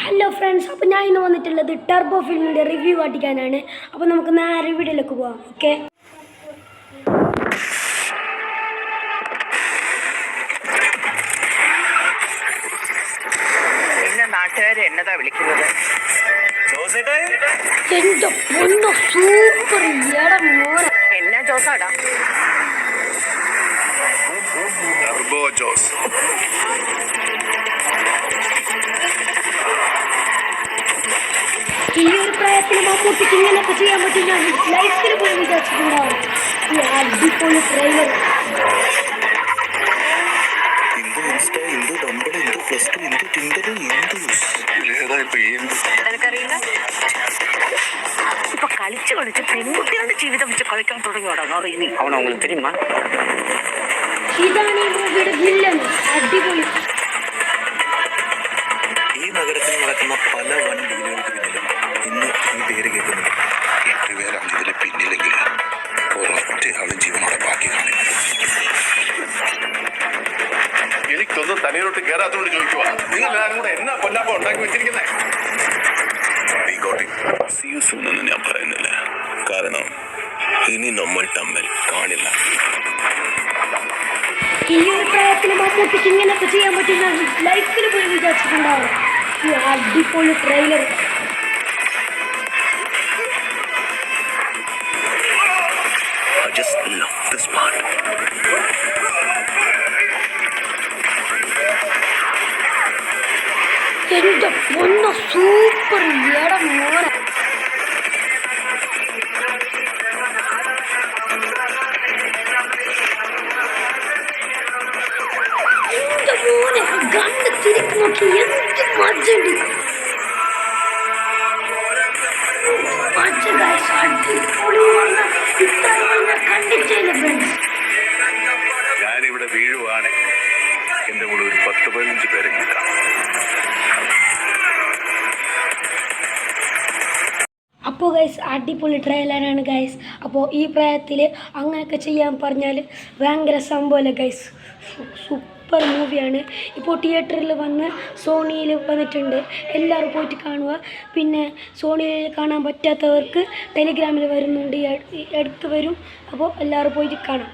Hello friends, അപ്പോൾ ഞാൻ ഇന്ന് വന്നിട്ടുള്ളത് ടർബോ ഫിലിമിൻ്റെ റിവ്യൂ കാട്ടിക്കാനാണ്. അപ്പോൾ നമുക്ക് നേരെ വീഡിയോയിലേക്ക് പോകാം. ഓക്കെ, നാട്ടുകാർ എന്നതാ വിളിക്കുന്നത്? എൻ്റെ പൊന്നോ, സൂപ്പർ മോനെ. എന്നാ ജോസാടാ? ടർബോ ജോസ്. ഈ ഒരു പ്രായത്തിൽ മമ്മൂട്ടിക്ക് ഇങ്ങനെയൊക്കെ ചെയ്യാൻ പറ്റും ഞാൻ ലൈഫിൽ പോയി വിചാരിച്ചിട്ടുണ്ടാവും. ഈ അടിപൊളി ട്രെയിലർ. ഇപ്പൊ കളിച്ച് പെൺകുട്ടികളുടെ ജീവിതം വെച്ച് കളിക്കാൻ തുടങ്ങിയോടാ ഇനി അവനവങ്ങളും தெரியுமா? ഇതാണ് ഈ മൂവിയുടെ വില്ലൻ. അടിപൊളി. ഈ നഗരത്തിൽ നടക്കുന്ന പല വൻ ഡീലുകൾക്ക് പിന്നിലും ഇന്ന് ഈ പേര് കേൾക്കുന്നുണ്ട്. 8 പേർ ഇതിന് പിന്നിലെങ്കിൽ ഒരൊറ്റയാളും ജീവനോടെ ബാക്കി കാണില്ല. എനിക്കൊന്നും തലയിലോട്ട് കയറാത്തോണ്ട് ചോദിക്കുക, നിങ്ങൾ എല്ലാവരും കൂടെ എന്നാ കൊല്ലാപ്പ ഉണ്ടാക്കി വെച്ചിരിക്കുന്നേ? എന്ന് ഞാൻ പറയുന്നില്ല, കാരണം ഇനി നമ്മൾ തമ്മിൽ കാണില്ല. ഈ ഒരു പ്രായത്തിൽ മമ്മൂട്ടിക്ക് ഇങ്ങനെയൊക്കെ ചെയ്യാൻ പറ്റും ഞാൻ ലൈഫിൽ പോയി വിചാരിച്ചിട്ടുണ്ടാവും. ഈ അടിപൊളി ട്രെയിലർ. എൻ്റെ പൊന്നോ, സൂപ്പർ മോനെ. മോനെ കണ്ണ് തിരിച്ചു നോക്കി എന്ത് മജുണ്ട്. ഞാനിവിടെ വീഴുവാണ്, എന്റെ കൂടെ ഒരു 10-15 പേരെ കിട്ടാം. അപ്പോൾ ഗൈസ്, അടിപൊളി ട്രെയിലറാണ് ഗൈസ്. അപ്പോൾ ഈ പ്രായത്തിൽ അങ്ങനെയൊക്കെ ചെയ്യാൻ പറഞ്ഞാൽ ഭയങ്കര സംഭവമല്ലേ ഗൈസ്. സൂപ്പർ മൂവിയാണ്. ഇപ്പോൾ തിയേറ്ററിൽ വന്ന് സോണിയിൽ വന്നിട്ടുണ്ട്. എല്ലാവരും പോയിട്ട് കാണുക. പിന്നെ സോണിയിൽ കാണാൻ പറ്റാത്തവർക്ക് ടെലിഗ്രാമിൽ വരുന്നുണ്ട്, അടുത്ത് വരും. അപ്പോൾ എല്ലാവരും പോയിട്ട് കാണാം.